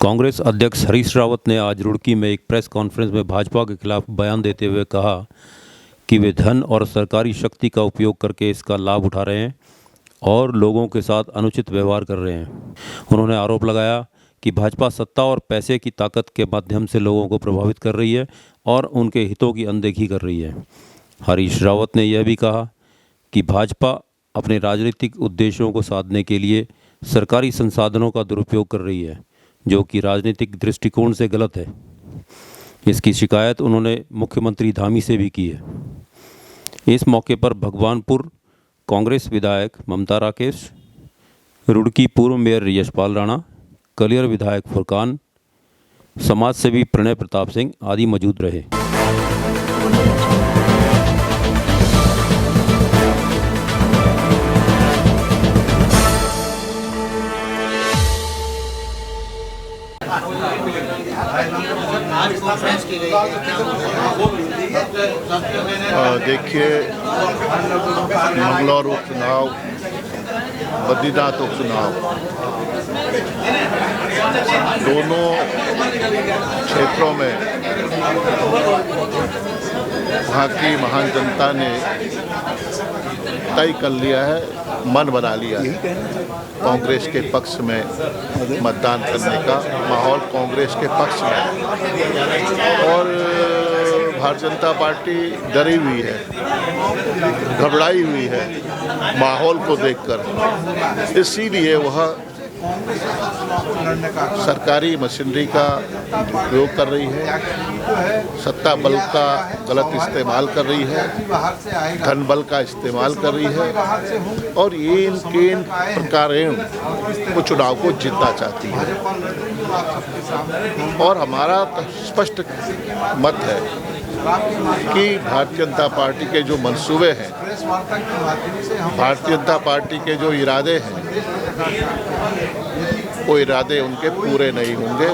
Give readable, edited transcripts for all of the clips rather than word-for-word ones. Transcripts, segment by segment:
कांग्रेस अध्यक्ष हरीश रावत ने आज रुड़की में एक प्रेस कॉन्फ्रेंस में भाजपा के खिलाफ बयान देते हुए कहा कि वे धन और सरकारी शक्ति का उपयोग करके इसका लाभ उठा रहे हैं और लोगों के साथ अनुचित व्यवहार कर रहे हैं। उन्होंने आरोप लगाया कि भाजपा सत्ता और पैसे की ताकत के माध्यम से लोगों को प्रभावित कर रही है और उनके हितों की अनदेखी कर रही है। हरीश रावत ने यह भी कहा कि भाजपा अपने राजनीतिक उद्देश्यों को साधने के लिए सरकारी संसाधनों का दुरुपयोग कर रही है, जो कि राजनीतिक दृष्टिकोण से गलत है। इसकी शिकायत उन्होंने मुख्यमंत्री धामी से भी की है। इस मौके पर भगवानपुर कांग्रेस विधायक ममता राकेश, रुड़की पूर्व मेयर यशपाल राणा, कलियर विधायक फुरकान, समाज सेवी प्रणय प्रताप सिंह आदि मौजूद रहे। देखिए, मंगलौर उपचुनाव, बद्रीनाथ उपचुनाव, दोनों क्षेत्रों में वहाँ की महान जनता ने तय कर लिया है, मन बना लिया है कांग्रेस के पक्ष में मतदान करने का। माहौल कांग्रेस के पक्ष में है और भारतीय जनता पार्टी डरी हुई है, घबराई हुई है माहौल को देखकर। इसीलिए वह सरकारी मशीनरी का उपयोग कर रही है, सत्ता बल का गलत इस्तेमाल कर रही है, धन बल का इस्तेमाल कर रही है और ये इनके प्रकार वो चुनाव को जीतना चाहती है। और हमारा स्पष्ट मत है कि भारतीय जनता पार्टी के जो मंसूबे हैं, भारतीय जनता पार्टी के जो इरादे हैं, वो इरादे उनके पूरे नहीं होंगे।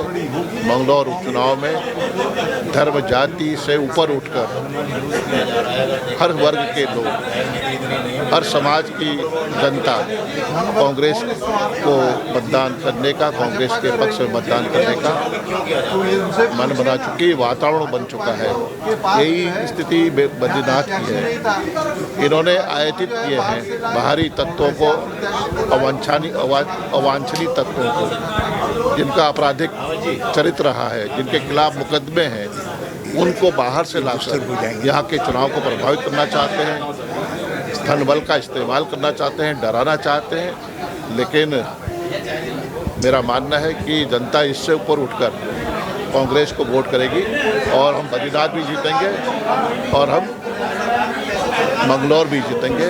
मंगलौर उपचुनाव में धर्म जाति से ऊपर उठकर हर वर्ग के लोग, हर समाज की जनता कांग्रेस को मतदान करने का, कांग्रेस के पक्ष में मतदान करने का मन बना चुकी, वातावरण बन चुका है। यही स्थिति बद्रीनाथ की है। इन्होंने आयातित किए हैं बाहरी तत्वों को, अवांछनीय तत्वों को, जिनका आपराधिक चरित्र रहा है, जिनके खिलाफ मुकदमे हैं, उनको बाहर से लाकर यहाँ के चुनाव को प्रभावित करना चाहते हैं, धन बल का इस्तेमाल करना चाहते हैं, डराना चाहते हैं। लेकिन मेरा मानना है कि जनता इससे ऊपर उठकर कांग्रेस को वोट करेगी और हम बद्रीनाथ भी जीतेंगे और हम मंगलौर भी जीतेंगे।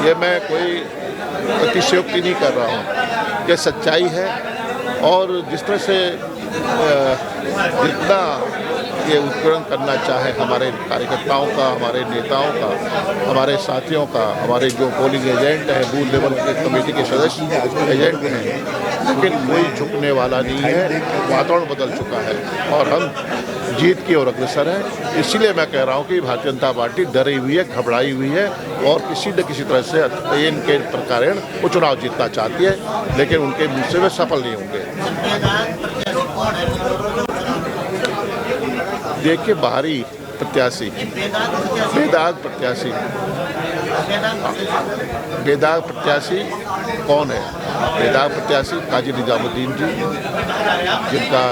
ये मैं कोई अतिशयोक्ति नहीं कर रहा हूँ, ये सच्चाई है। और जिस तरह से जितना ये उत्पीड़न करना चाहे हमारे कार्यकर्ताओं का, हमारे नेताओं का, हमारे साथियों का, हमारे जो पोलिंग एजेंट हैं, बूथ लेवल के कमेटी के सदस्य एजेंट हैं, लेकिन कोई झुकने वाला नहीं है। वातावरण बदल चुका है और हम जीत की ओर अग्रसर हैं। इसीलिए मैं कह रहा हूँ कि भारतीय जनता पार्टी डरी हुई है, घबराई हुई है और किसी न किसी तरह से इनके प्रकार वो चुनाव जीतना चाहती है, लेकिन उनके मुँह से वे सफल नहीं होंगे। देखिए, बाहरी प्रत्याशी, बेदाग प्रत्याशी, बेदाग प्रत्याशी कौन है? बेदाग प्रत्याशी काजी निजामुद्दीन जी, जिनका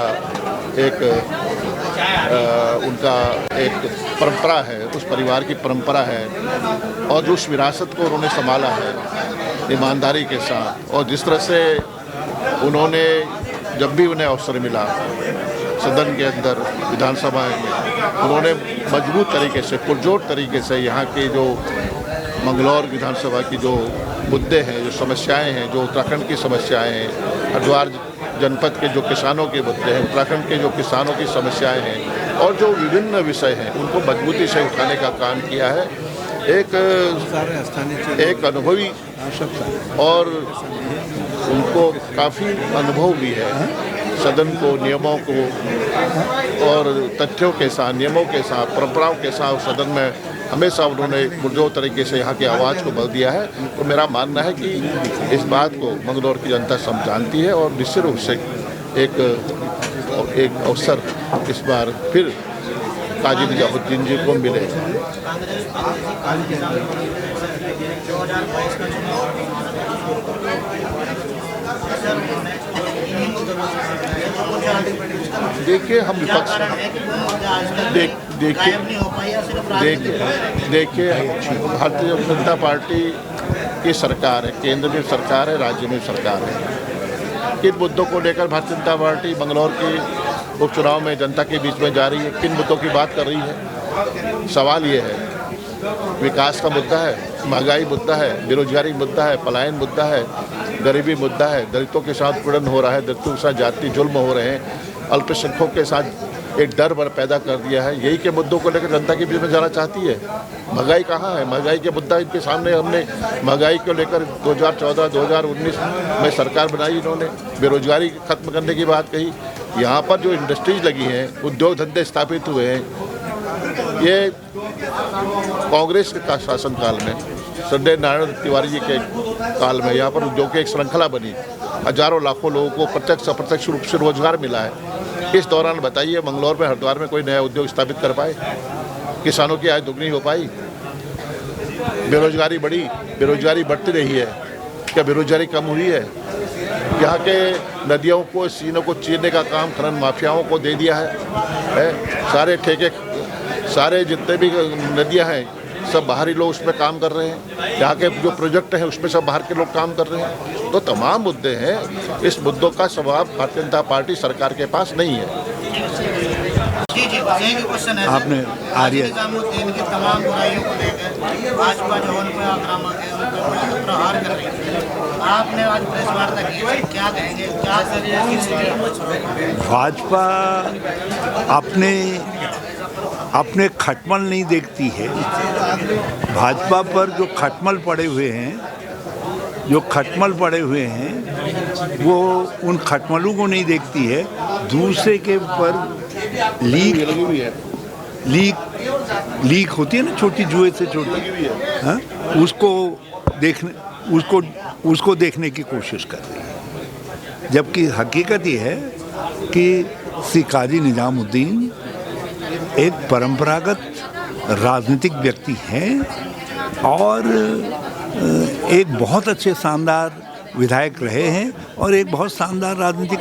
उनका एक परंपरा है, उस परिवार की परंपरा है और जो उस विरासत को उन्होंने संभाला है ईमानदारी के साथ। और जिस तरह से उन्होंने, जब भी उन्हें अवसर मिला सदन के अंदर, विधानसभा में, उन्होंने मजबूत तरीके से, पुरजोर तरीके से यहाँ के जो मंगलौर विधानसभा की जो मुद्दे हैं, जो समस्याएं हैं, जो उत्तराखंड की समस्याएं हैं, हरिद्वार जनपद के जो किसानों के मुद्दे हैं, उत्तराखंड के जो किसानों की समस्याएं हैं और जो विभिन्न विषय हैं, उनको मजबूती से उठाने का काम किया है। एक अनुभवी और उनको काफ़ी अनुभव भी है सदन को, नियमों को और तथ्यों के साथ, नियमों के साथ, परंपराओं के साथ सदन में हमेशा उन्होंने पुरजोर तरीके से यहाँ की आवाज़ को बल दिया है। तो मेरा मानना है कि इस बात को मंगलौर की जनता सब जानती है और निश्चित रूप से एक अवसर इस बार फिर काजी निजामुद्दीन जी को मिले। देखिए हम विपक्ष देखिए भारतीय जनता पार्टी की सरकार है, केंद्र में सरकार है, राज्य में सरकार है। किन मुद्दों को लेकर भारतीय जनता पार्टी बंगलौर के उपचुनाव में जनता के बीच में जा रही है, किन मुद्दों की बात कर रही है? सवाल ये है, विकास का मुद्दा है, महंगाई मुद्दा है, बेरोजगारी मुद्दा है, पलायन मुद्दा है, गरीबी मुद्दा है, दलितों के साथ पीड़न हो रहा है, दलितों के साथ जाति जुल्म हो रहे हैं, अल्पसंख्यकों के साथ एक डर पैदा कर दिया है। यही के मुद्दों को लेकर जनता के बीच में जाना चाहती है। महंगाई कहाँ है? महंगाई के मुद्दा इनके सामने, हमने महंगाई को लेकर 2014-2019 में सरकार बनाई, इन्होंने बेरोजगारी खत्म करने की बात कही। यहाँ पर जो इंडस्ट्रीज लगी हैं, उद्योग धंधे स्थापित हुए हैं, ये कांग्रेस के शासनकाल में, संजय नारायण तिवारी जी के काल में यहाँ पर उद्योग की एक श्रृंखला बनी, हजारों लाखों लोगों को प्रत्यक्ष अप्रत्यक्ष रूप से रोजगार मिला है। इस दौरान बताइए मंगलौर में, हरिद्वार में कोई नया उद्योग स्थापित कर पाए? किसानों की आय दुगनी हो पाई? बेरोजगारी बढ़ी, बेरोजगारी बढ़ती रही है, क्या बेरोजगारी कम हुई है? यहाँ के नदियों को, सीनों को चीरने का काम खनन माफियाओं को दे दिया है। सारे ठेके, सारे जितने भी नदियाँ हैं, सब बाहरी लोग उसमें काम कर रहे हैं। यहाँ के जो प्रोजेक्ट हैं उसमें सब बाहर के लोग काम कर रहे हैं। तो तमाम मुद्दे हैं, इस मुद्दों का जवाब भारतीय जनता पार्टी सरकार के पास नहीं है। आपने आर्य की तमाम बुराइयों को लेकर भाजपा जो उन पर आक्रामक है, उन पर प्रहार कर रही है, आपने आज प्रेस वार्ता की, क्या कहेंगे, क्या करेंगे? भाजपा अपने खटमल नहीं देखती है। भाजपा पर जो खटमल पड़े हुए हैं वो उन खटमलों को नहीं देखती है, दूसरे के ऊपर लीक होती है ना, छोटी जुए से छोटी, हाँ, उसको देखने की कोशिश कर रही है। जबकि हकीकत ये है कि श्री काजी निजामुद्दीन एक परंपरागत राजनीतिक व्यक्ति हैं और एक बहुत अच्छे शानदार विधायक रहे हैं और एक बहुत शानदार राजनीतिक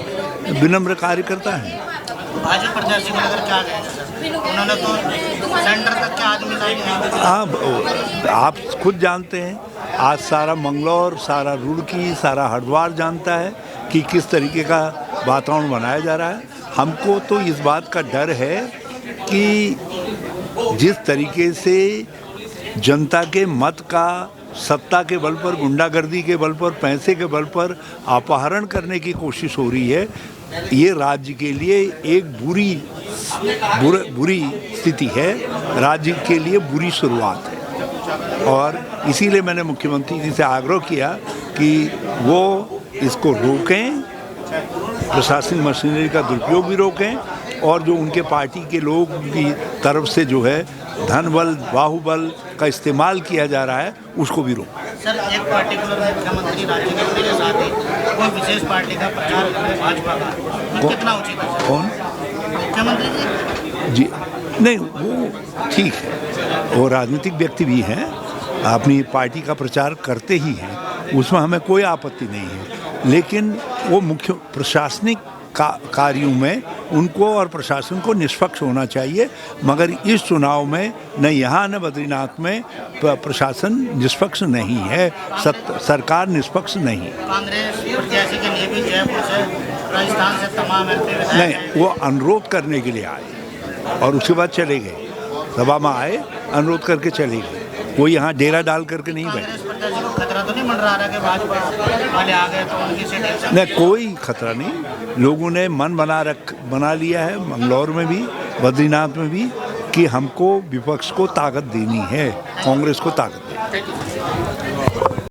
विनम्र कार्यकर्ता हैं। भाजपा प्रत्याशी को लेकर क्या कहेंगे? उन्होंने तो सेंटर तक के आदमी लाए। आप खुद जानते हैं, आज सारा मंगलौर, सारा रुड़की, सारा हरिद्वार जानता है कि किस तरीके का वातावरण बनाया जा रहा है। हमको तो इस बात का डर है कि जिस तरीके से जनता के मत का सत्ता के बल पर, गुंडागर्दी के बल पर, पैसे के बल पर अपहरण करने की कोशिश हो रही है, ये राज्य के लिए एक बुरी स्थिति है, राज्य के लिए बुरी शुरुआत है। और इसीलिए मैंने मुख्यमंत्री जी से आग्रह किया कि वो इसको रोकें, प्रशासनिक मशीनरी का दुरुपयोग भी रोकें, और जो उनके पार्टी के लोग की तरफ से जो है धन बल, बाहुबल का इस्तेमाल किया जा रहा है, उसको भी रोकें। सर, एक पार्टिकुलर मुख्यमंत्री राज्य के होने के साथ ही कोई विशेष पार्टी का प्रचार करें भाजपा का, कितना उचित है? कौन? मुख्यमंत्री जी नहीं, वो ठीक है, वो राजनीतिक व्यक्ति भी हैं, अपनी पार्टी का प्रचार करते ही हैं, उसमें हमें कोई आपत्ति नहीं है। लेकिन वो मुख्य प्रशासनिक कार्यों में उनको और प्रशासन को निष्पक्ष होना चाहिए, मगर इस चुनाव में न यहाँ न बद्रीनाथ में प्रशासन निष्पक्ष नहीं है, सरकार निष्पक्ष नहीं है। कांग्रेस प्रत्याशी के लिए भी जयपुर से, राजस्थान से तमाम नहीं, वो अनुरोध करने के लिए आए और उसके बाद चले गए, सभा में आए, अनुरोध करके चले गए, वो यहाँ डेरा डाल करके नहीं बैठे। खतरा तो नहीं मंडरा रहा कि भाजपा वाले आ गए तो उनकी सीटें? नहीं, कोई खतरा नहीं। लोगों ने मन बना लिया है, मंगलौर में भी, बद्रीनाथ में भी, कि हमको विपक्ष को ताकत देनी है, कांग्रेस को ताकत देनी है।